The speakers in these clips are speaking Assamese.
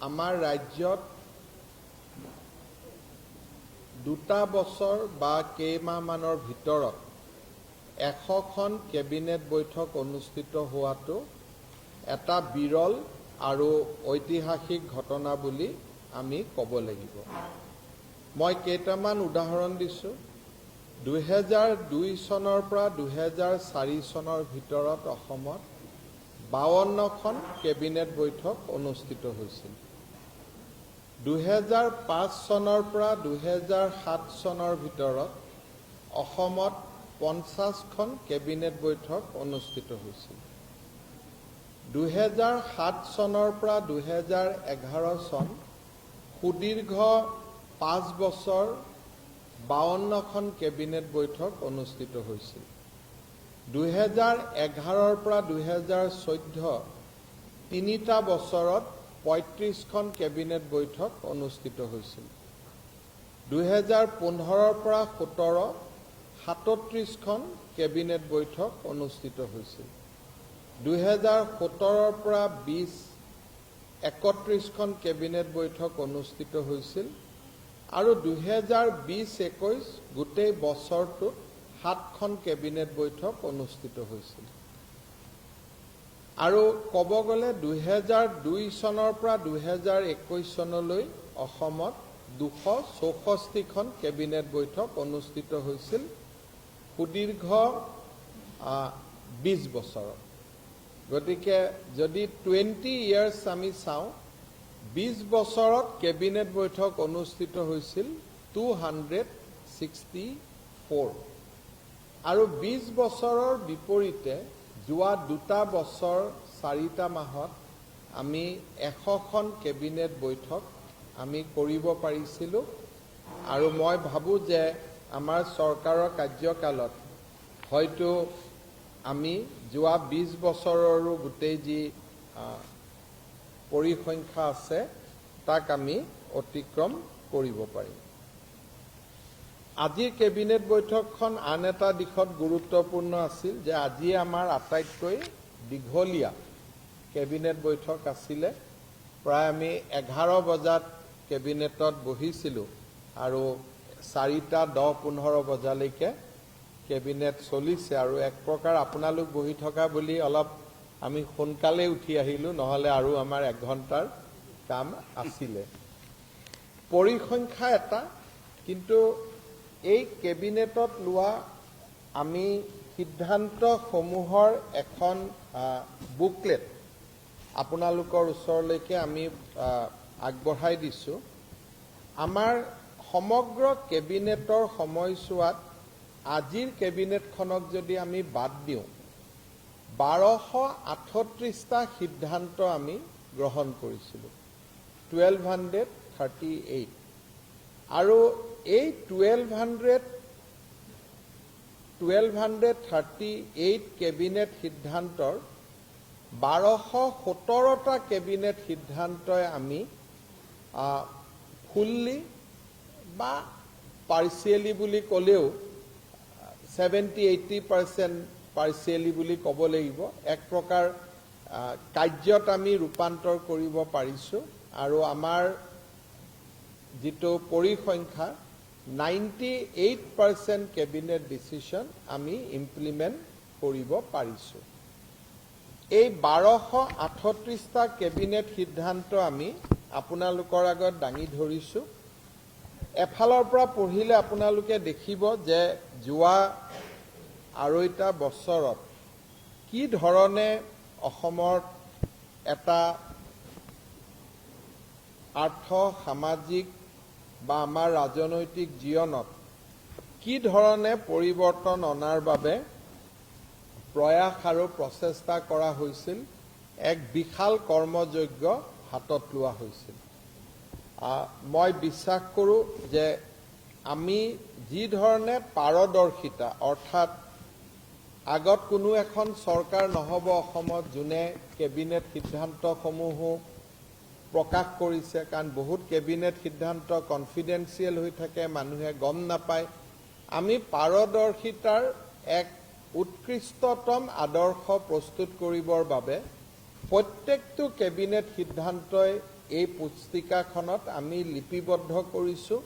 আমাৰ ৰাজ্যত দুটা বছৰ বা কেইমাহমানৰ ভিতৰত 100খন কেবিনেট বৈঠক অনুষ্ঠিত হোৱাটো এটা বিৰল আৰু ঐতিহাসিক ঘটনা বুলি আমি ক'ব লাগিব। মই কেইটামান উদাহৰণ দিছোঁ। 2002 চনৰ পৰা 2004 চনৰ ভিতৰত অসমত 52খন কেবিনেট বৈঠক অনুষ্ঠিত হৈছিল। 2005 চনৰ পৰা 2007 চনৰ ভিতৰত অসমত 50খন কেবিনেট বৈঠক অনুষ্ঠিত হৈছিল। 2007 চনৰ পৰা 2011 চন সুদীৰ্ঘ 5 বছৰ 52খন কেবিনেট বৈঠক অনুষ্ঠিত হৈছিল। 2011 পৰা 2014 তিনিটা বছৰত 35খন কেবিনেট বৈঠক অনুষ্ঠিত হৈছিল। 2015 পৰা 17 37খন কেবিনেট বৈঠক অনুষ্ঠিত হৈছিল। 2017 পৰা 20 31খন কেবিনেট বৈঠক অনুষ্ঠিত হৈছিল আৰু 2020-21 গোটেই বছৰটোত 7খন কেবিনেট বৈঠক অনুষ্ঠিত হৈছিল। আৰু ক'ব গ'লে 2002 চনৰ পৰা 2021 চনলৈ অসমত 264খন কেবিনেট বৈঠক অনুষ্ঠিত হৈছিল সুদীৰ্ঘ 20 বছৰত। গতিকে যদি 20 ইয়াৰ্ছ আমি চাওঁ, 20 বছৰত কেবিনেট বৈঠক অনুষ্ঠিত হৈছিল 264 আৰু 20 বছৰৰ বিপৰীতে যোৱা 2টা বছৰ 4টা মাহত আমি 100খন কেবিনেট বৈঠক আমি কৰিব পাৰিছিলোঁ। আৰু মই ভাবোঁ যে আমাৰ চৰকাৰৰ কাৰ্যকালত হয়তো আমি যোৱা 20 বছৰৰো গোটেই যি পৰিসংখ্যা আছে তাক আমি অতিক্ৰম কৰিব পাৰিম। আজিৰ কেবিনেট বৈঠকখন আন এটা দিশত গুৰুত্বপূৰ্ণ আছিল যে আজি আমাৰ আটাইতকৈ দীঘলীয়া কেবিনেট বৈঠক আছিলে। প্ৰায় আমি 11 বজাত কেবিনেটত বহিছিলোঁ আৰু 4:10-15 বজালৈকে কেবিনেট চলিছে। আৰু এক প্ৰকাৰ আপোনালোক বহি থকা বুলি অলপ আমি সোনকালে উঠি আহিলোঁ, নহ'লে আৰু আমাৰ 1 ঘণ্টাৰ কাম আছিলে। পৰিসংখ্যা এটা, কিন্তু এই কেবিনেটত লোৱা আমি সিদ্ধান্তসমূহৰ এখন বুকলেট আপোনালোকৰ ওচৰলৈকে আমি আগবঢ়াই দিছোঁ। আমাৰ সমগ্ৰ কেবিনেটৰ সময়ছোৱাত আজিৰ কেবিনেটখনক যদি আমি বাদ দিওঁ, 1238টা সিদ্ধান্ত আমি গ্ৰহণ কৰিছিলোঁ, 1238। আৰু এই 1238 কেবিনেট সিদ্ধান্তৰ 1217টা কেবিনেট সিদ্ধান্তই আমি ফুল্লি বা পাৰ্চিয়েলি বুলি ক'লেও 70-80% পাৰ্চিয়েলি বুলি ক'ব লাগিব, এক প্ৰকাৰ কাৰ্যত আমি ৰূপান্তৰ কৰিব পাৰিছোঁ। আৰু আমাৰ যিটো পৰিসংখ্যা 98% কেবিনেট ডিচিশ্যন আমি ইমপ্লিমেণ্ট কৰিব পাৰিছোঁ। এই 1238টা কেবিনেট সিদ্ধান্ত আমি আপোনালোকৰ আগত দাঙি ধৰিছোঁ। এফালৰ পৰা পঢ়িলে আপোনালোকে দেখিব যে যোৱা 2.5 বছৰত কি ধৰণে অসমৰ এটা আৰ্থ সামাজিক বা আমাৰ ৰাজনৈতিক জীৱনত কি ধৰণে পৰিৱৰ্তন অনাৰ বাবে প্ৰয়াস আৰু প্ৰচেষ্টা কৰা হৈছিল, এক বিশাল কৰ্মযজ্ঞ হাতত লোৱা হৈছিল। মই বিশ্বাস কৰোঁ যে আমি যি ধৰণে পাৰদৰ্শিতা, অৰ্থাৎ আগত কোনো এখন চৰকাৰ নহ'ব অসমত যোনে কেবিনেট সিদ্ধান্তসমূহো প্ৰকাশ কৰিছে, কাৰণ বহুত কেবিনেট সিদ্ধান্ত কনফিডেন্সিয়েল হৈ থাকে, মানুহে গম নাপায়। আমি পাৰদৰ্শিতাৰ এক উৎকৃষ্টতম আদৰ্শ প্ৰস্তুত কৰিবৰ বাবে প্ৰত্যেকটো কেবিনেট সিদ্ধান্তই এই পুস্তিকাখনত আমি লিপিবদ্ধ কৰিছোঁ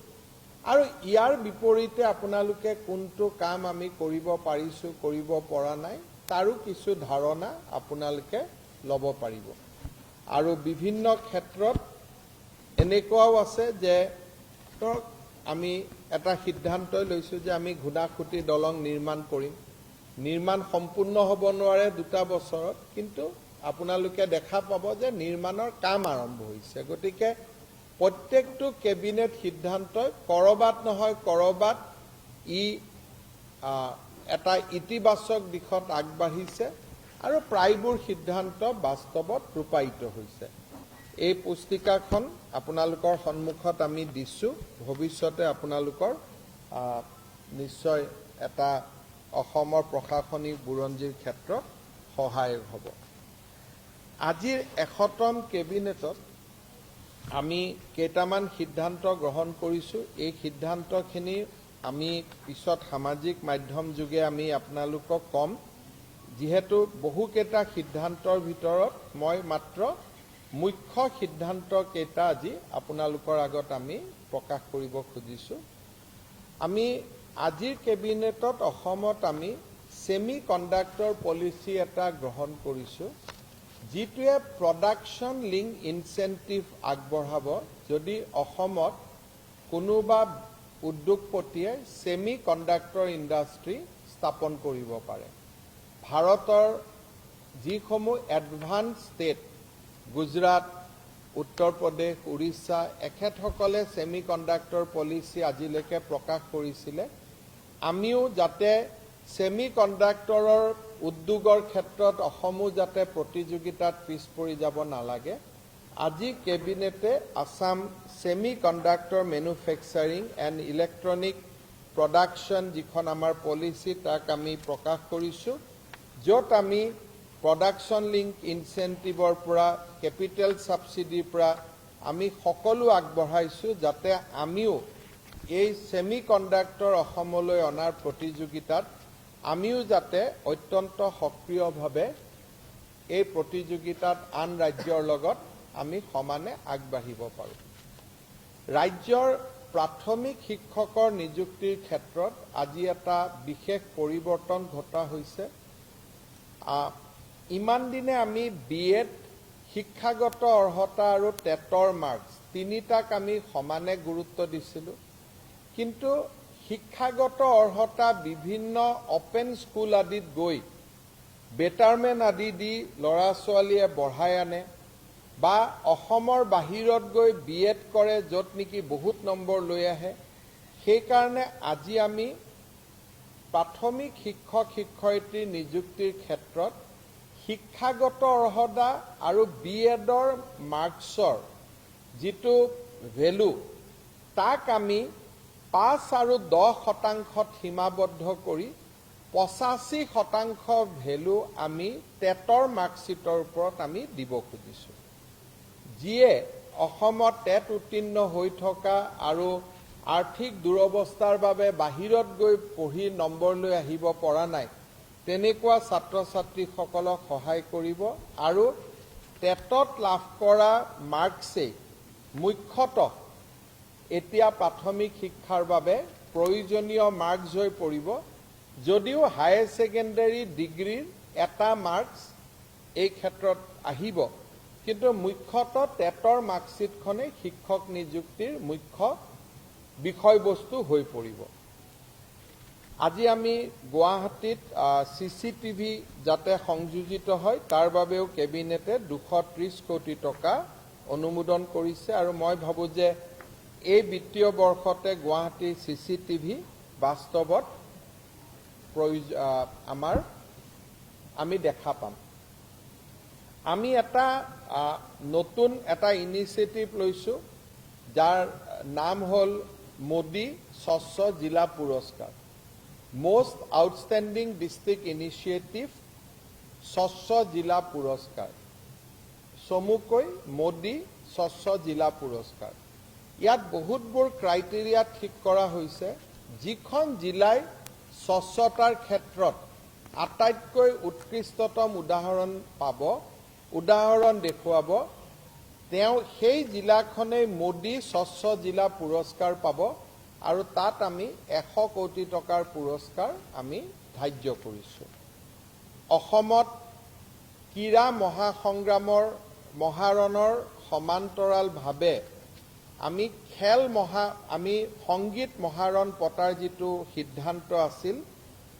আৰু ইয়াৰ বিপৰীতে আপোনালোকে কোনটো কাম আমি কৰিব পাৰিছোঁ কৰিব পৰা নাই তাৰো কিছু ধাৰণা আপোনালোকে ল'ব পাৰিব আৰু বিভিন্ন ক্ষেত্ৰত এনেকুৱাও আছে যে ধৰক আমি এটা সিদ্ধান্ত লৈছোঁ যে আমি ঘুণাসুঁতি দলং নিৰ্মাণ কৰিম নিৰ্মাণ সম্পূৰ্ণ হ'ব নোৱাৰে 2 বছৰত কিন্তু আপোনালোকে দেখা পাব যে নিৰ্মাণৰ কাম আৰম্ভ হৈছে গতিকে প্ৰত্যেকটো কেবিনেট সিদ্ধান্তই কৰবাত নহয় কৰবাত এটা ইতিবাচক দিশত আগবাঢ়িছে আৰু প্ৰায়বোৰ সিদ্ধান্ত বাস্তৱত ৰূপায়িত হৈছে এই পুস্তিকাখন আপোনালোকৰ সন্মুখত আমি দিছোঁ ভৱিষ্যতে আপোনালোকৰ নিশ্চয় এটা অসমৰ প্ৰশাসনিক বুৰঞ্জীৰ ক্ষেত্ৰত সহায়ক হ'ব আজিৰ 100তম কেবিনেটত আমি কেইটামান সিদ্ধান্ত গ্ৰহণ কৰিছোঁ এই সিদ্ধান্তখিনি আমি পিছত সামাজিক মাধ্যম যোগে আমি আপোনালোকক কম যেহেতু বহুকেইটা সিদ্ধান্তৰ ভিতৰত মই মাত্ৰ মুখ্য সিদ্ধান্ত কেইটা আজি আপোনালোকৰ আগত আমি প্ৰকাশ কৰিব খুজিছোঁ আমি আজিৰ কেবিনেটত অসমত আমি সেমি কণ্ডাক্টৰ পলিচি এটা গ্ৰহণ কৰিছোঁ যিটোৱে প্ৰডাকশ্যন লিংক ইনচেন্টিভ আগবঢ়াব যদি অসমত কোনোবা উদ্যোগপতিয়ে সেমি কণ্ডাক্টৰ ইণ্ডাষ্ট্ৰি স্থাপন কৰিব পাৰে ভাৰতৰ যিসমূহ advance state Gujarat Uttar Pradesh Orissa এখেতসকলে semi conductor policy আজিলৈকে প্ৰকাশ কৰিছিলে আমিও যাতে সেমি কণ্ডাক্টৰৰ উদ্যোগৰ ক্ষেত্ৰত অসমো যাতে প্ৰতিযোগিতাত পিছ পৰি যাব নালাগে আজি কেবিনেটে Assam semi conductor manufacturing and electronic production যিখন আমাৰ পলিচি তাক আমি প্ৰকাশ কৰিছোঁ য'ত আমি প্ৰডাকশ্যন লিংক ইনচেন্টিভৰ পৰা কেপিটেল ছাবচিডিৰ পৰা আমি সকলো আগবঢ়াইছোঁ যাতে আমিও এই সেমি কণ্ডাক্টৰ অসমলৈ অনাৰ প্ৰতিযোগিতাত আমিও যাতে অত্যন্ত সক্ৰিয়ভাৱে এই প্ৰতিযোগিতাত আন ৰাজ্যৰ লগত আমি সমানে আগবাঢ়িব পাৰোঁ ৰাজ্যৰ প্ৰাথমিক শিক্ষকৰ নিযুক্তিৰ ক্ষেত্ৰত আজি এটা বিশেষ পৰিৱৰ্তন ঘটা হৈছে ইমান দিনে আমি বিএড শিক্ষাগত অৰ্হতা আৰু টেটৰ মাৰ্কছ তিনিটাক আমি সমানে গুৰুত্ব দিছিলোঁ কিন্তু শিক্ষাগত অৰ্হতা বিভিন্ন অপেন স্কুল আদিত গৈ বেটাৰমেন আদি দি ল'ৰা ছোৱালীয়ে বঢ়াই আনে বা অসমৰ বাহিৰত গৈ বিএড কৰে য'ত নেকি বহুত নম্বৰ লৈ আহে সেইকাৰণে আজি আমি প্ৰাথমিক শিক্ষক শিক্ষয়িত্ৰী নিযুক্তিৰ ক্ষেত্ৰত শিক্ষাগত অৰ্হতা আৰু বিএডৰ মাৰ্কছৰ যিটো ভেলু তাক আমি 5 আৰু 10% সীমাবদ্ধ কৰি 85% ভেলু আমি টেটৰ মাৰ্কশ্বিটৰ ওপৰত আমি দিব খুজিছোঁ যিয়ে অসমত টেট উত্তীৰ্ণ হৈ থকা আৰু আৰ্থিক দুৰৱস্থাৰ বাবে বাহিৰত গৈ পঢ়ি নম্বৰ লৈ আহিব পৰা নাই তেনেকুৱা ছাত্ৰ ছাত্ৰীসকলক সহায় কৰিব আৰু টেটত লাভ কৰা মাৰ্কছে মুখ্যতঃ এতিয়া প্ৰাথমিক শিক্ষাৰ বাবে প্ৰয়োজনীয় মাৰ্কছ হৈ পৰিব যদিও হায়াৰ ছেকেণ্ডাৰী ডিগ্ৰীৰ এটা মাৰ্কছ এই ক্ষেত্ৰত আহিব কিন্তু মুখ্যতঃ টেটৰ মাৰ্কশ্বিটখনে শিক্ষক নিযুক্তিৰ মুখ্য বিষয়বস্তু হৈ পৰিব আজি আমি গুৱাহাটীত চিচিটিভি যাতে সংযোজিত হয় তাৰ বাবেও কেবিনেটে 230 কোটি টকা অনুমোদন কৰিছে আৰু মই ভাবো যে এই বিত্তীয় বৰ্ষতে গুৱাহাটীৰ চিচিটিভি বাস্তৱত আমি দেখা পাম আমি এটা নতুন এটা ইনিচিয়েটিভ লৈছোঁ যাৰ নাম হ'ল মোদী স্বচ্ছ জিলা পুৰস্কাৰ মোষ্ট আউটষ্টেণ্ডিং ডিষ্ট্ৰিক্ট ইনিচিয়েটিভ স্বচ্ছ জিলা পুৰস্কাৰ চমুকৈ মোদী স্বচ্ছ জিলা পুৰস্কাৰ ইয়াত বহুতবোৰ ক্ৰাইটেৰিয়া ঠিক কৰা হৈছে যিখন জিলাই স্বচ্ছতাৰ ক্ষেত্ৰত আটাইতকৈ উৎকৃষ্টতম উদাহৰণ পাব উদাহৰণ দেখুৱাব তেওঁ সেই জিলাখনেই মোদী স্বচ্ছ জিলা পুৰস্কাৰ পাব আৰু তাত আমি 100 কোটি টকাৰ পুৰস্কাৰ আমি ধাৰ্য কৰিছোঁ। অসমত ক্ৰীড়া মহাসংগ্ৰামৰ মহাৰণৰ সমান্তৰালভাৱে আমি আমি সংগীত মহাৰণ পতাৰ যিটো সিদ্ধান্ত আছিল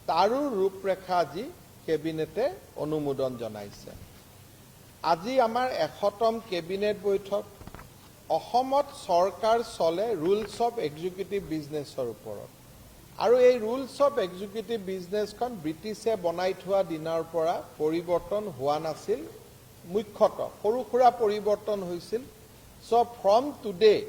তাৰো ৰূপৰেখা আজি কেবিনেটে অনুমোদন জনাইছে। আজি আমাৰ 100তম কেবিনেট বৈঠক। অসমত চৰকাৰ চলে ৰুলছ অফ এক্সিকিউটিভ বিজনেছৰ ওপৰত আৰু এই ৰুলছ অফ এক্সিকিউটিভ বিজনেছখন ব্ৰিটিছে বনাই থোৱা দিনৰ পৰা পৰিৱৰ্তন হোৱা নাছিল। মুখ্যতঃ সৰু সুৰা পৰিৱৰ্তন হৈছিল। So from today,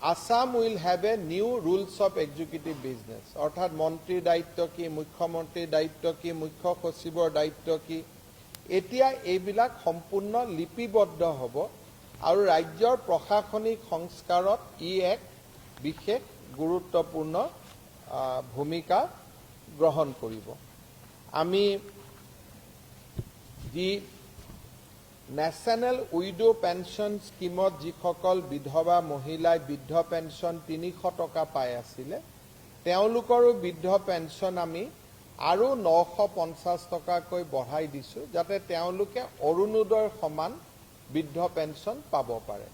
Assam will have a new rules of executive business. অৰ্থাৎ মন্ত্ৰীৰ দায়িত্ব কি, মুখ্যমন্ত্ৰীৰ দায়িত্ব কি, মুখ্য সচিবৰ দায়িত্ব কি, এতিয়া এইবিলাক সম্পূৰ্ণ লিপিবদ্ধ হ'ব আৰু ৰাজ্যৰ প্ৰশাসনিক সংস্কাৰত ই এক বিশেষ গুৰুত্বপূৰ্ণ ভূমিকা গ্ৰহণ কৰিব। আমি যি নেশ্যনেল উইডো পেঞ্চন স্কিমত যিসকল বিধৱা মহিলাই বৃদ্ধ পেঞ্চন 300 টকা পাই আছিলে তেওঁলোকৰো বৃদ্ধ পেঞ্চন আমি আৰু 950 টকাকৈ বঢ়াই দিছোঁ যাতে তেওঁলোকে অৰুণোদয়ৰ সমান বৃদ্ধ পেঞ্চন পাব পাৰে।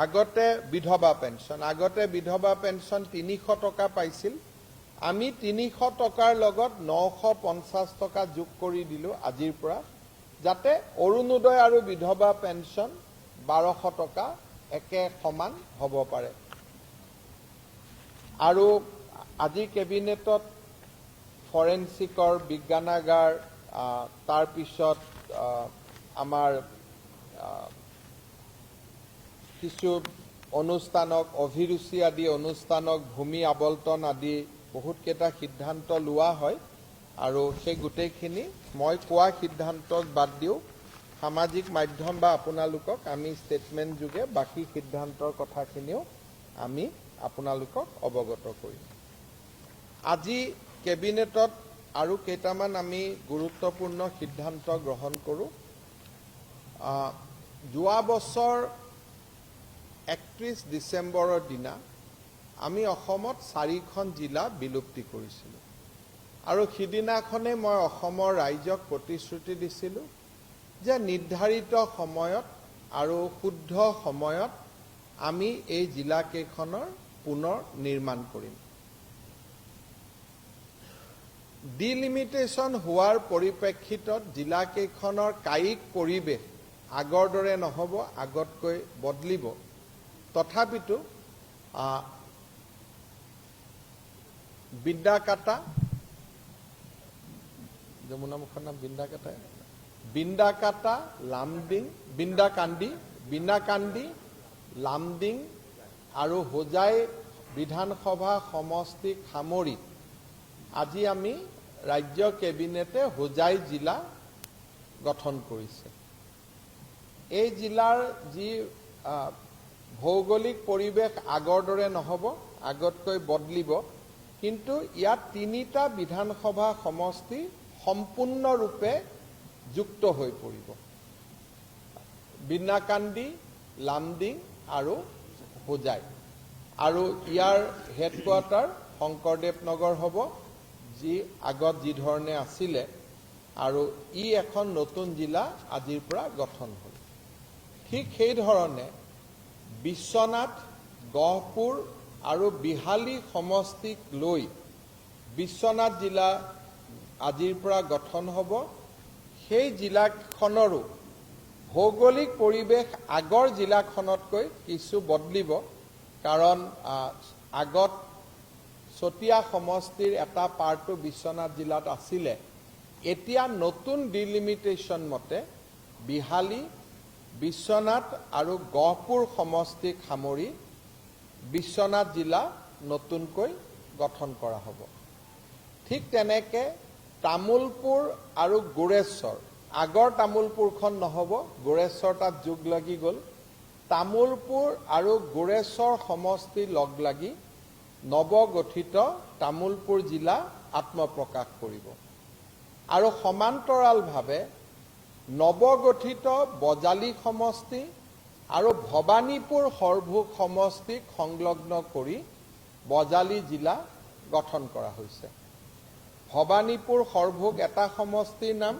আগতে বিধৱা পেঞ্চন 300 টকা পাইছিল। আমি 300 টকাৰ লগত 950 টকা যোগ কৰি দিলোঁ আজিৰ পৰা, যাতে অৰুণোদয় আৰু বিধৱা পেঞ্চন 1200 টকা একে সমান হ'ব পাৰে। আৰু আজি কেবিনেটত ফৰেনচিকৰ বিজ্ঞানাগাৰ, তাৰপিছত আমাৰ কিছু অনুষ্ঠানক অভিৰুচি আদি অনুষ্ঠানক ভূমি আবল্টন আদি বহুতকেইটা সিদ্ধান্ত লোৱা হয় আৰু সেই গোটেইখিনি মই কোৱা সিদ্ধান্তক বাদ দিও সামাজিক মাধ্যম বা আপোনালোকক আমি ষ্টেটমেণ্ট যোগে বাকি সিদ্ধান্তৰ কথাখিনিও আমি আপোনালোকক অৱগত কৰিম। আজি কেবিনেটত আৰু কেইটামান আমি গুৰুত্বপূৰ্ণ সিদ্ধান্ত গ্ৰহণ কৰোঁ। যোৱা বছৰ 31 ডিচেম্বৰৰ দিনা আমি অসমত 4খন জিলা বিলুপ্তি কৰিছিলোঁ আৰু সিদিনাখনে মই অসমৰ ৰাইজক প্ৰতিশ্ৰুতি দিছিলোঁ যে নিৰ্ধাৰিত সময়ত আৰু শুদ্ধ সময়ত আমি এই জিলাকেইখনৰ পুনৰ নিৰ্মাণ কৰিম। ডিলিমিটেশ্যন হোৱাৰ পৰিপ্ৰেক্ষিতত জিলাকেইখনৰ কায়িক পৰিৱেশ আগৰ দৰে নহ'ব, আগতকৈ বদলিব। তথাপিতো বিন্দাকাটা, যমুনামুখৰ নাম বিন্দাকাটা, লামডিং, বিনাকান্দি, লামডিং আৰু হোজাই বিধানসভা সমষ্টিক সামৰি আজি আমি ৰাজ্য কেবিনেটে হোজাই জিলা গঠন কৰিছে। এই জিলাৰ যি ভৌগোলিক পৰিৱেশ আগৰ দৰে নহ'ব, আগতকৈ বদলিব, কিন্তু ইয়াত 3টা বিধানসভা সমষ্টি সম্পূৰ্ণৰূপে যুক্ত হৈ পৰিব। বিনাকান্দি, লামডিং আৰু হোজাই। আৰু ইয়াৰ হেডকোৱাৰ্টাৰ শংকৰদেৱ নগৰ হ'ব, যি আগত যি ধৰণে আছিলে, আৰু ই এখন নতুন জিলা আজিৰ পৰা গঠন হ'ল। ঠিক সেই ধৰণে বিশ্বনাথ, গহপুৰ আৰু বিহালী সমষ্টিক লৈ বিশ্বনাথ জিলা আজিৰ পৰা গঠন হ'ব। সেই জিলাখনৰো ভৌগোলিক পৰিৱেশ আগৰ জিলাখনতকৈ কিছু বদলিব, কাৰণ আগত চতিয়া সমষ্টিৰ এটা পাৰ্টো বিশ্বনাথ জিলাত আছিলে। এতিয়া নতুন ডিলিমিটেশ্যন মতে বিহালী, বিশ্বনাথ আৰু গহপুৰ সমষ্টিক সামৰি বিশ্বনাথ জিলা নতুনকৈ গঠন কৰা হ'ব। ঠিক তেনেকৈ তামোলপুৰ আৰু গোৰেশ্বৰ, আগৰ তামোলপুৰখন নহ'ব, গোৰেশ্বৰ তাত যোগ লাগি গ'ল। তামোলপুৰ আৰু গোৰেশ্বৰ সমষ্টি লগ লাগি নৱগঠিত তামোলপুৰ জিলা আত্মপ্ৰকাশ কৰিব। আৰু সমান্তৰালভাৱে নৱগঠিত বজালী সমষ্টি আৰু ভবানীপুৰ সৰভোগ সমষ্টিক সংলগ্ন কৰি বজালী জিলা গঠন কৰা হৈছে। ভবানীপুৰ সৰভোগ এটা সমষ্টিৰ নাম,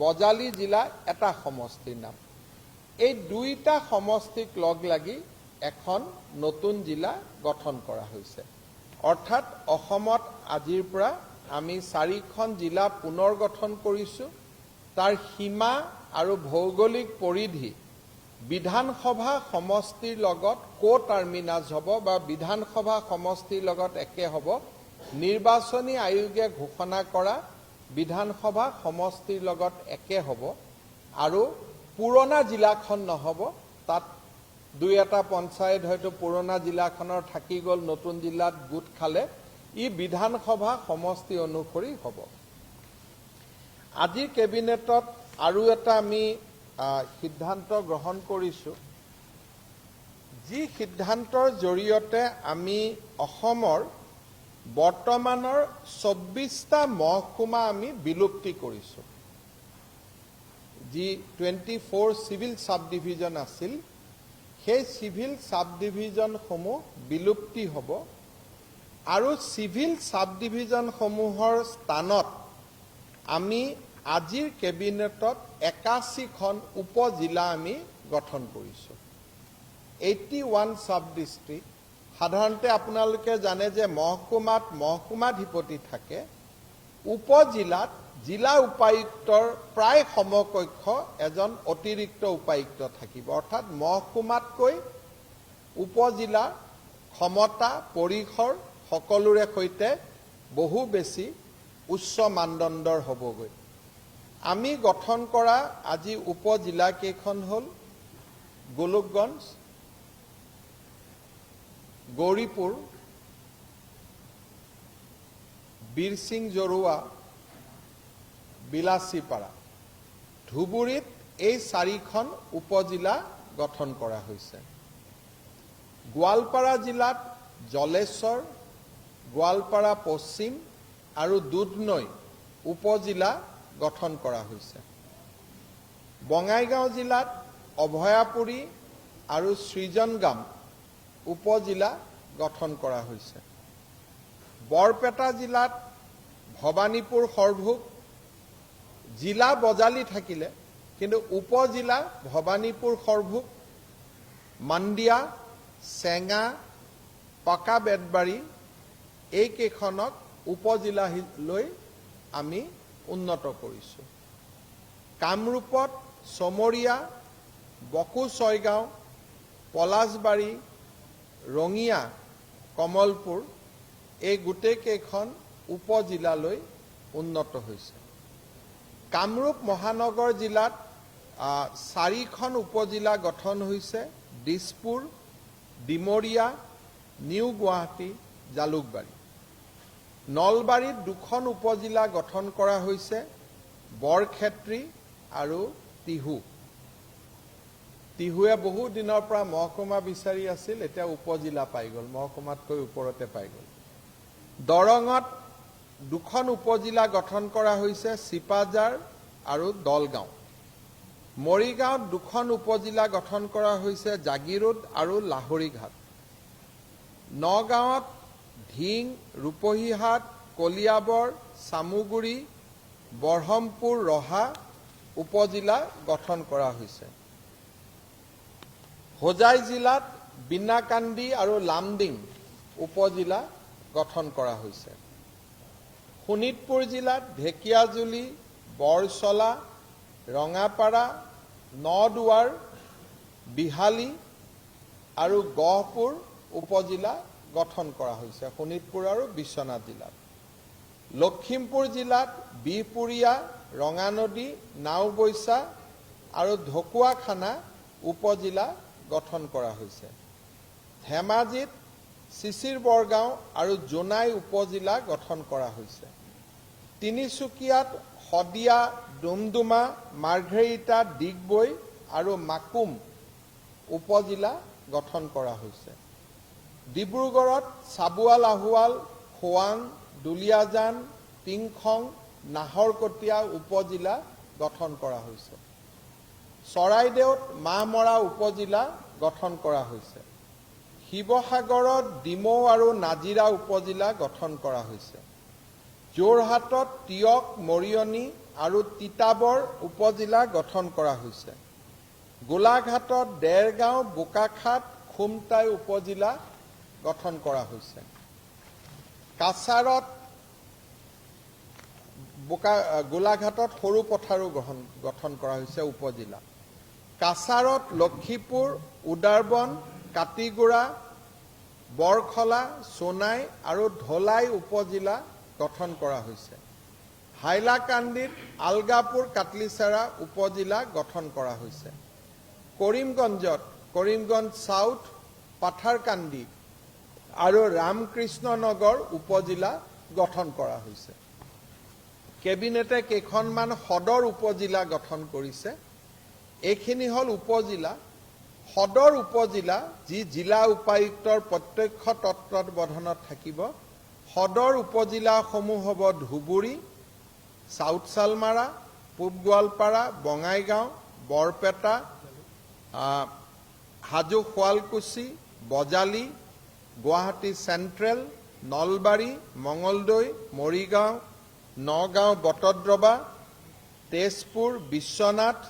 বজালী জিলা এটা সমষ্টিৰ নাম। এই দুইটা সমষ্টিক লগ লাগি এখন নতুন জিলা গঠন কৰা হৈছে। অৰ্থাৎ অসমত আজিৰ পৰা আমি 4খন জিলা পুনৰ গঠন কৰিছোঁ। তাৰ সীমা আৰু ভৌগোলিক পৰিধি বিধানসভা সমষ্টিৰ লগত টাৰ্মিনাছ হ'ব বা বিধানসভা সমষ্টিৰ লগত একে হ'ব নিৰ্বাচনী আয়োগে ঘোষণা কৰা বিধানসভা সমষ্টিৰ লগত একে হ'ব আৰু পুৰণা জিলাখন নহ'ব। তাত দুই এটা পঞ্চায়ত হয়তো পুৰণা জিলাখনৰ থাকি গ'ল, নতুন জিলাত গোট খালে ই বিধানসভা সমষ্টি অনুসৰি হ'ব। আজিৰ কেবিনেটত আৰু এটা আমি সিদ্ধান্ত গ্ৰহণ কৰিছোঁ, যি সিদ্ধান্তৰ জৰিয়তে আমি অসমৰ বৰ্তমানৰ 24টা মহকুমা আমি বিলুপ্তি কৰিছোঁ। যি 24 চিভিল সাব ডিভিজন আছিল, সেই চিভিল সাব ডিভিজনসমূহ বিলুপ্তি হ'ব আৰু চিভিল সাব ডিভিজনসমূহৰ স্থানত আমি আজিৰ কেবিনেটত 81খন উপজিলা আমি গঠন কৰিছোঁ। 81 সাব ডিষ্ট্ৰিক্ট। সাধাৰণতে আপোনালোকে জানে যে মহকুমাত মহকুমাধিপতি থাকে, উপজিলাত জিলা উপায়ুক্তৰ প্ৰায় সমকক্ষ এজন অতিৰিক্ত উপায়ুক্ত থাকিব। অৰ্থাৎ মহকুমাতকৈ উপজিলা ক্ষমতা পৰিসৰ সকলোৰে সৈতে বহু বেছি উচ্চ মানদণ্ডৰ হ'বগৈ। আমি গঠন কৰা আজি উপজিলা কেইখন হ'ল গোলকগঞ্জ, গৌৰীপুৰ, বীৰসিং জৰুৱা, বিলাসীপাৰা। ধুবুৰীত এই 4খন উপজিলা গঠন কৰা হৈছে। গোৱালপাৰা জিলাত জলেশ্বৰ, গোৱালপাৰা পশ্চিম আৰু দুধনৈ উপজিলা গঠন কৰা হৈছে। বঙাইগাঁও জিলাত অভয়াপুৰী আৰু সৃজনগাম উপজিলা গঠন কৰা হৈছে। বৰপেটা জিলাত ভবানীপুৰ সৰভোগ, জিলা বজালী থাকিলে কিন্তু উপজিলা ভবানীপুৰ সৰভোগ, মাণ্ডিয়া, চেঙা, পাকা বেতবাৰী এইকেইখনক উপজিলালৈ আমি উন্নত কৰিছোঁ। কামৰূপত চমৰীয়া, বকো ছয়গাঁও, পলাশবাৰী, ৰঙিয়া, কমলপুৰ এই গোটেইকেইখন উপজিলালৈ উন্নত হৈছে। কামৰূপ মহানগৰ জিলাত 4খন উপজিলা গঠন হৈছে। দিছপুৰ, ডিমৰীয়া, নিউ গুৱাহাটী, জালুকবাৰী। নলবাৰীত 2খন উপজিলা গঠন কৰা হৈছে, বৰক্ষেত্ৰী আৰু টিহু। টিহুৱে বহু দিনৰ পৰা মহকুমা বিচাৰি আছিল, এতিয়া উপজিলা পাই গ'ল, মহকুমাতকৈ ওপৰতে পাই গ'ল। দৰঙত 2খন উপজিলা গঠন কৰা হৈছে, চিপাঝাৰ আৰু দলগাঁও। মৰিগাঁৱত 2খন উপজিলা গঠন কৰা হৈছে, জাগিৰোড আৰু লাহৰীঘাট। নগাঁৱত ধিং, ৰূপহীহাট, কলিয়াবৰ, চামুগুৰি, বৰহমপুৰ, ৰহা উপজিলা গঠন কৰা হৈছে। হোজাই জিলাত বিনাকান্দি আৰু লামডিং উপজিলা গঠন কৰা হৈছে। শোণিতপুৰ জিলাত ঢেকিয়াজুলি, বৰচলা, ৰঙাপাৰা, নদুৱাৰ, বিহালী আৰু গহপুৰ উপজিলা গঠন কৰা হৈছে শোণিতপুৰ আৰু বিশ্বনাথ জিলাত। লখিমপুৰ জিলাত বিহপুৰীয়া, ৰঙানদী, নাওবৈচা আৰু ঢকুৱাখানা উপজিলা গঠন কৰা হৈছে। ধেমাজিত চিচিৰ বৰগাঁও আৰু জোনাই উপজিলা গঠন কৰা হৈছে। তিনিচুকীয়াত শদিয়া, ডুমডুমা, মাৰ্ঘেৰিটা, ডিগবৈ আৰু মাকুম উপজিলা গঠন কৰা হৈছে। ডিব্ৰুগড়ত চাবুৱা, লাহোৱাল, খোৱাং, দুলিয়াজান, টিংখং, নাহৰকটীয়া উপজিলা গঠন কৰা হৈছে। চৰাইদেউত মাহমৰা উপজিলা গঠন কৰা হৈছে। শিৱসাগৰত ডিমৌ আৰু নাজিৰা উপজিলা গঠন কৰা হৈছে। যোৰহাটত টিয়ক, মৰিয়নি আৰু তিতাবৰ উপজিলা গঠন কৰা হৈছে। গোলাঘাটত দেৰগাঁও, বোকাখাট, খুমটাই উপজিলা গঠন কৰা হৈছে। কাছাৰত গোলাঘাটত সৰু পথাৰো গঠন কৰা হৈছে উপজিলা। কাছাৰত লক্ষীপুৰ, উদাৰবন, কাটিগুড়া, বৰখলা, সোনাই আৰু ধলাই উপজিলা গঠন কৰা হৈছে। হাইলাকান্দিত আলগাপুৰ, কাটলিচাৰা উপজিলা গঠন কৰা হৈছে। কৰিমগঞ্জত কৰিমগঞ্জ সাউথ, পাথাৰকান্দি আৰু ৰামকৃষ্ণনগৰ উপজিলা গঠন কৰা হৈছে। কেবিনেটে কেইখনমান সদৰ উপজিলা গঠন কৰিছে। এইখিনি হ'ল উপজিলা। সদৰ উপজিলা যি জিলা উপায়ুক্তৰ প্ৰত্যক্ষ তত্ত্বাৱধানত থাকিব। সদৰ উপজিলাসমূহ হ'ব ধুবুৰী, সাউথ চালমাৰা, পূব Goalpara, Bongaigaon, Barpeta, Hajo Sualkuchi, Bajali, Guwahati central, Nalbari, Mangaldoi, Morigaon, Nagaon Batadrava, Tezpur, Biswanath,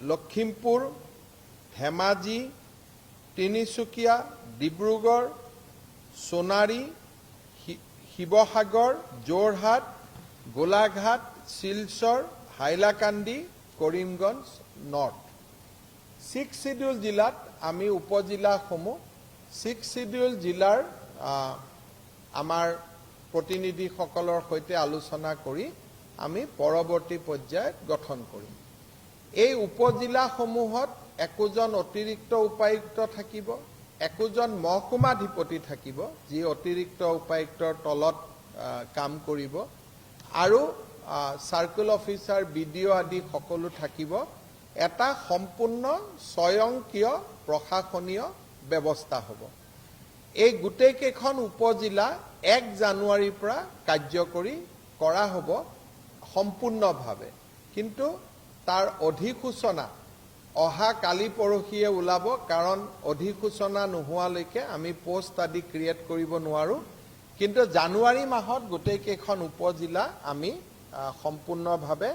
Lakhimpur, Dhemaji, Tinsukia, Dibrugarh, Sonari, Sivasagar, Jorhat, Golaghat, Silchar, Hailakandi, Karimganj north. 6 schedule জিলাত আমি উপজিলাসমূহ 6 শিডিউল জিলাৰ আমাৰ প্ৰতিনিধিসকলৰ সৈতে আলোচনা কৰি আমি পৰৱৰ্তী পৰ্যায়ত গঠন কৰিম। এই উপজিলাসমূহত একোজন অতিৰিক্ত উপায়ুক্ত থাকিব, একোজন মহকুমাধিপতি থাকিব যি অতিৰিক্ত উপায়ুক্তৰ তলত কাম কৰিব, আৰু সাৰ্কেল অফিচাৰ, বিডিঅ' আদি সকলো থাকিব। এটা সম্পূৰ্ণ স্বয়ংক্ৰিয় প্ৰশাসনীয় ব্যৱস্থা হ'ব। এই গোটেইকেইখন উপজিলা 1 জানুৱাৰীৰ পৰা কাৰ্যকৰী কৰা হ'ব সম্পূৰ্ণভাৱে। কিন্তু তাৰ অধিসূচনা অহা কালি পৰহিয়ে ওলাব, কাৰণ অধিসূচনা নোহোৱালৈকে আমি পোষ্ট আদি ক্ৰিয়েট কৰিব নোৱাৰোঁ। কিন্তু জানুৱাৰী মাহত গোটেইকেইখন উপজিলা আমি সম্পূৰ্ণভাৱে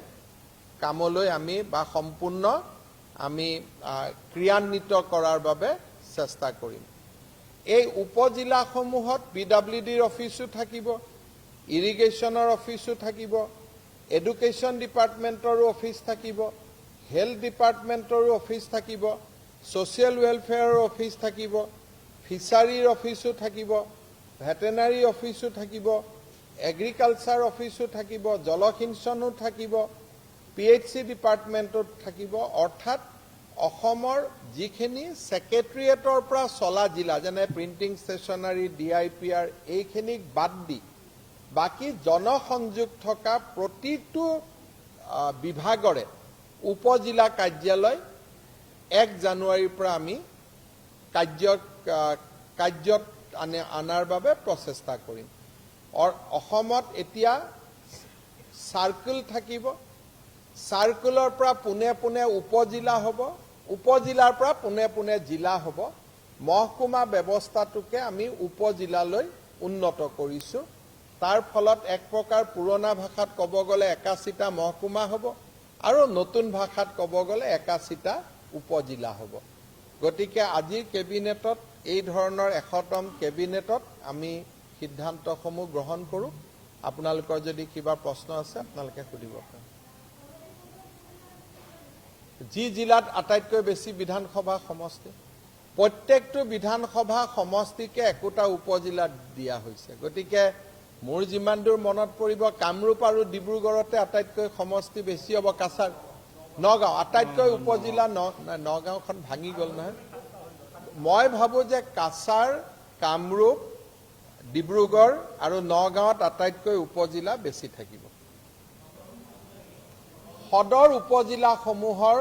কামলৈ সম্পূৰ্ণ আমি ক্ৰিয়ান্বিত কৰাৰ বাবে চেষ্টা কৰিম। এই উপজিলাসমূহত PWDৰ অফিচো থাকিব, ইৰিগেশ্যনৰ অফিচো থাকিব, এডুকেশ্যন ডিপাৰ্টমেণ্টৰো অফিচ থাকিব, হেল্থ ডিপাৰ্টমেণ্টৰো অফিচ থাকিব, ছ'চিয়েল ৱেলফেয়াৰৰ অফিচ থাকিব, ফিচাৰীৰ অফিচো থাকিব, ভেটেনাৰী অফিচো থাকিব, এগ্ৰিকালচাৰ অফিচো থাকিব, জলসিঞ্চনো থাকিব, PHC ডিপাৰ্টমেণ্টত থাকিব। অৰ্থাৎ অসমৰ যিখিনি ছেক্ৰেটেৰিয়েটৰ পৰা চলা জিলা, যেনে প্ৰিণ্টিং ষ্টেচনাৰী, DIPR, এইখিনিক বাদ দি বাকী জনসংযোগ থকা প্ৰতিটো বিভাগৰে উপজিলা কাৰ্যালয় 1 জানুৱাৰীৰ পৰা আমি কাৰ্যত আনাৰ বাবে প্ৰচেষ্টা কৰিম। অসমত এতিয়া চাৰ্কেল থাকিব, চাৰ্কেলৰ পৰা পোনে পোনে উপজিলা হ'ব, উপজিলাৰ পৰা পোনে পোনে জিলা হ'ব। মহকুমা ব্যৱস্থাটোকে আমি উপজিলালৈ উন্নত কৰিছোঁ। তাৰ ফলত এক প্ৰকাৰ পুৰণা ভাষাত ক'ব গ'লে 81টা মহকুমা হ'ব, আৰু নতুন ভাষাত ক'ব গ'লে 81টা উপজিলা হ'ব। গতিকে আজিৰ কেবিনেটত এই ধৰণৰ 100তম কেবিনেটত আমি সিদ্ধান্তসমূহ গ্ৰহণ কৰোঁ। আপোনালোকৰ যদি কিবা প্ৰশ্ন আছে আপোনালোকে সুধিব পাৰে। যি জিলাত আটাইতকৈ বেছি বিধানসভা সমষ্টি, প্ৰত্যেকটো বিধানসভা সমষ্টিকে একোটা উপজিলাত দিয়া হৈছে। গতিকে মোৰ যিমান দূৰ মনত পৰিব, কামৰূপ আৰু ডিব্ৰুগড়তে আটাইতকৈ সমষ্টি বেছি হ'ব। কাছাৰ, নগাঁও আটাইতকৈ উপজিলা, নগাঁওখন ভাঙি গ'ল নহয়। মই ভাবোঁ যে কাছাৰ, কামৰূপ, ডিব্ৰুগড় আৰু নগাঁৱত আটাইতকৈ উপজিলা বেছি থাকিব। সদৰ উপজিলাসমূহৰ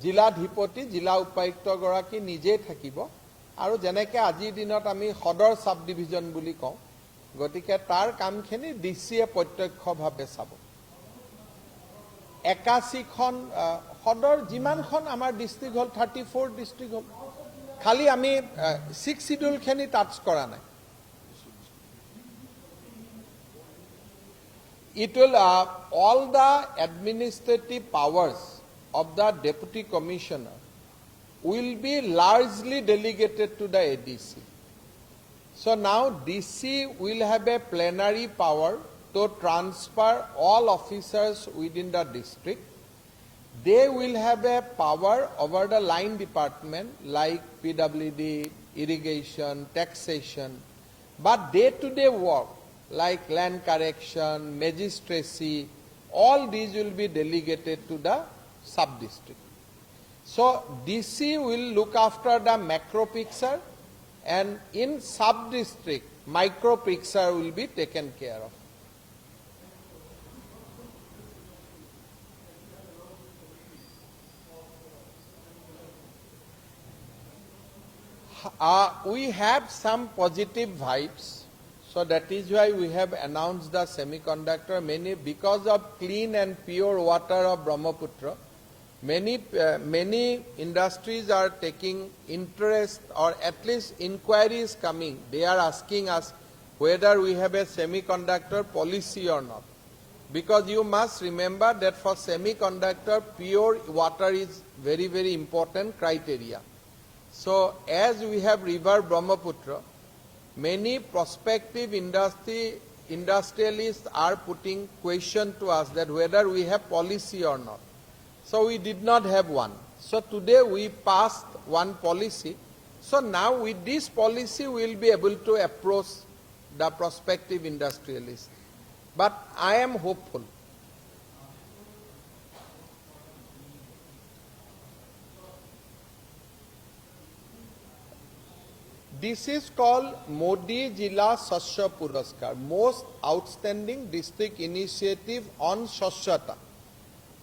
জিলাধিপতি, জিলা উপায়ুক্তগৰাকী নিজেই থাকিব, আৰু যেনেকৈ আজিৰ দিনত আমি সদৰ চাব ডিভিজন বুলি কওঁ, গতিকে তাৰ কামখিনি ডিচিয়ে প্ৰত্যক্ষভাৱে চাব। 81খন সদৰ যিমানখন আমাৰ ডিষ্ট্ৰিক্ট হ'ল 34 ডিষ্ট্ৰিক্ট হ'ল খালি আমি 6 শিডিউলখিনি টাচ কৰা নাই It will all the administrative powers of the deputy commissioner will be largely delegated to the ADC. So now DC will have a plenary power to transfer all officers within the district. They will have a power over the line department like PWD, irrigation, taxation, but day-to-day work like land correction, magistracy, all these will be delegated to the sub-district. So DC will look after the macro picture and in sub-district, micro picture will be taken care of. We have some positive vibes. So that is why we have announced the semiconductor. Because of clean and pure water of Brahmaputra, many industries are taking interest, or at least inquiries coming. They are asking us whether we have a semiconductor policy or not. Because you must remember that for semiconductor, pure water is very, very important criteria. So as we have river Brahmaputra, many prospective industrialists are putting question to us that whether we have policy or not. So we did not have one. So today we passed one policy. So now with this policy we will be able to approach the prospective industrialists. But I am hopeful. This is called Modi Jila Shashya Puraskar, most outstanding district initiative on Shashyata.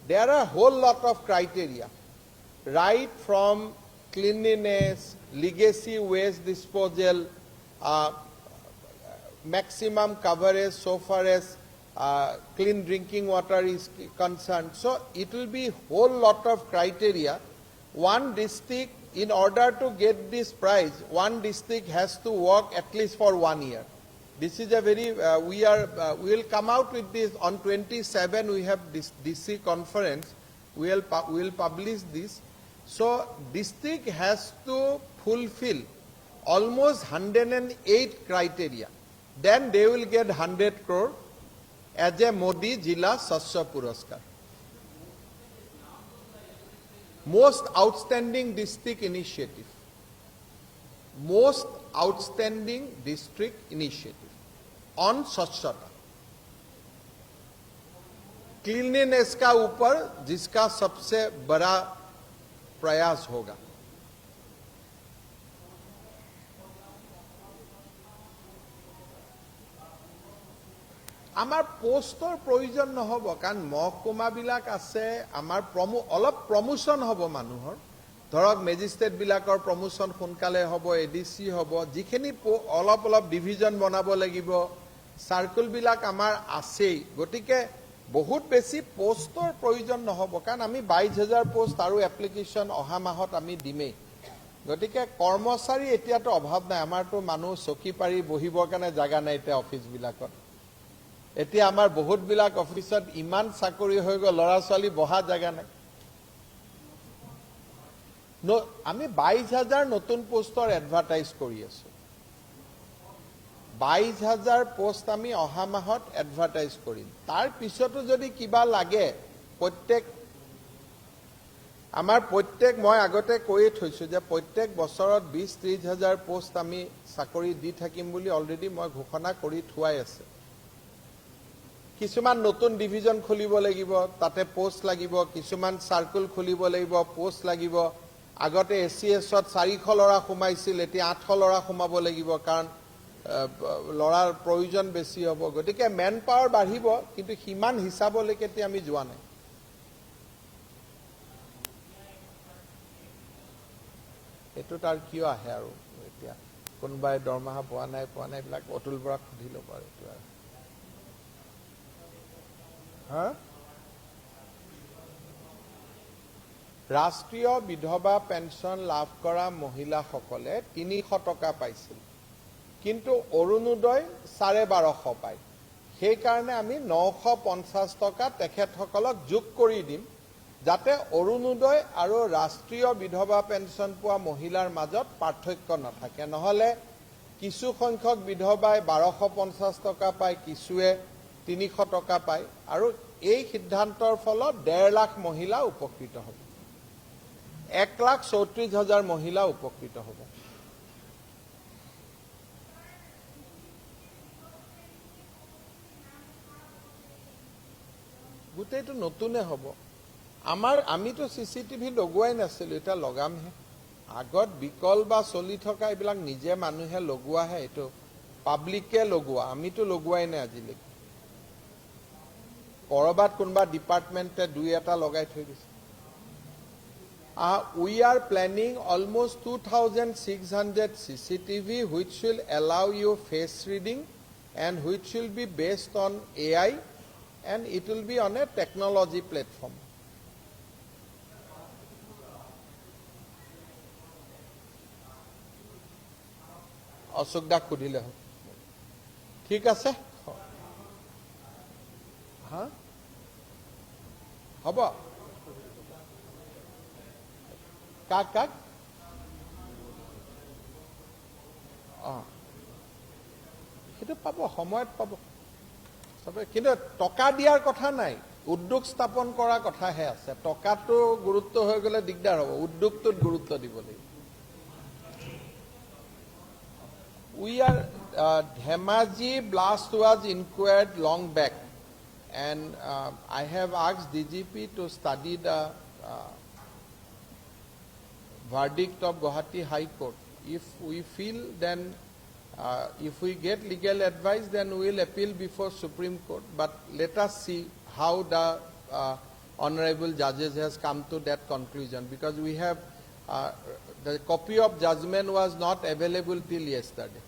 There are a whole lot of criteria, right from cleanliness, legacy waste disposal, maximum coverage so far as clean drinking water is concerned. So it will be whole lot of criteria. One district, in order to get this prize, one district has to work at least for 1 year. This is a very, we will come out with this on 27. We have this DC conference. We will publish this. So district has to fulfill almost 108 criteria. Then they will get 100 crore as a Modi Jila Shashya Puraskar. Most outstanding district initiative. Most outstanding district initiative on Shashyata. Cleanliness का ऊपर जिसका सबसे बड़ा प्रयास होगा. আমাৰ পোষ্টৰ প্ৰয়োজন নহব কাৰণ মহকুমাবিলাক আছে আমাৰ অলপ প্ৰমোশন হ'ব মানুহৰ ধৰক মেজিষ্ট্ৰেট বিলাকৰ প্ৰমোশন সোনকালে হ'ব এডিসি হ'ব যিখিনি অলপ ডিভিজন বনাব লাগিব সাৰ্কেল বিলাক আমাৰ আছেই গতিকে বহুত বেছি পোষ্টৰ প্ৰয়োজন নহব কাৰণ আমি 22000 পোষ্ট আৰু এপ্লিকেশন অহা মাহত আমি দিমেই গতিকে কৰ্মচাৰী এতিয়াটো অভাৱ নাই আমাৰটো মানুহ চকী পাৰি বহিবৰ কাৰণে জাগা নাই তে অফিস বিলাকত এতিয়া আমাৰ বহুত বিলাক অফিসত ইমান চাকৰি হৈ গল লৰা ছোৱালী বহা জাগা নাই আমি 22000 নতুন পোষ্টৰ এডভাৰটাইজ কৰি আছো 22000 পোষ্ট আমি অহা মাহত এডভাৰটাইজ কৰিম তাৰ পিছতো যদি কিবা লাগে প্ৰত্যেক মই আগতে কৈয়ে থৈছো যে প্ৰত্যেক বছৰত 20-30,000 পোষ্ট আমি চাকৰি দি থাকিম বুলি অলৰেডি মই ঘোষণা কৰি থোৱাই আছে কিছুমান নতুন ডিভিজন খুলিব লাগিব তাতে পোষ্ট লাগিব কিছুমান সাৰ্কেল খুলিব লাগিব পোষ্ট লাগিব আগতে এসিএছত 400 লৰা সোমাইছিল এতিয়া 800 লৰা সোমাব লাগিব কাৰণ লৰাৰ প্ৰয়োজন বেছি হ'ব গতিকে মেন পাৱাৰ বাঢ়িব কিন্তু হিমান হিচাপলৈকে আমি যোৱা নাই এটো তাৰ কিয় আহে আৰু এতিয়া কোনবাই দৰমহা পোৱা নাই বিলাক অতুল বৰাক সুধি ল'ব আৰু এটো হা ৰাষ্ট্ৰীয় বিধৱা পেঞ্চন লাভ কৰা মহিলাসকলে 300 টকা পাইছিল, কিন্তু অৰুণোদয় 1250 পায়। সেইকাৰণে আমি 950 টকা তেখেতসকলক যোগ কৰি দিম, যাতে অৰুণোদয় আৰু ৰাষ্ট্ৰীয় বিধৱা পেঞ্চন পোৱা মহিলাৰ মাজত পাৰ্থক্য নাথাকে। নহ'লে কিছু সংখ্যক বিধৱাই 1250 টকা পায়, কিছুৱে 300 টকা পায়, আৰু এই সিদ্ধান্তৰ ফলত 1.5 লাখ মহিলা উপকৃত হ'ব, 1,34,000 মহিলা উপকৃত হ'ব। গোটেইটো নতুনে হ'ব। আমিতো CCTV লগোৱাই নাছিলো, এতিয়া লগামহে। আগত বিকল বা চলি থকা এইবিলাক নিজে মানুহে লগোৱাহে, এইটো পাব্লিকে লগোৱা, আমিতো লগোৱাই নাই আজিলৈকে। কৰবাত কোনোবা ডিপাৰ্টমেণ্টে 2-এটা লগাই থৈ দিছে। We are planning almost 2,600 CCTV which will allow you face reading and which will be based on AI and it will be on a technology platform. Ashok দাক সুধিলে হ'ল। ঠিক আছে, হা হ'ব। কাক কাক সেইটো পাব, সময়ত পাব চবে, কিন্তু টকা দিয়াৰ কথা নাই, উদ্যোগ স্থাপন কৰাৰ কথাহে আছে। টকাটো গুৰুত্ব হৈ গ'লে দিগদাৰ হ'ব, উদ্যোগটোত গুৰুত্ব দিব লাগিব। We are Dhemaji blast was inquired long back, and I have asked DGP to study the verdict of Guwahati High Court. If we feel, then if we get legal advice, then we will appeal before Supreme Court. But let us see how the honorable judges has come to that conclusion, because we have the copy of judgment was not available till yesterday.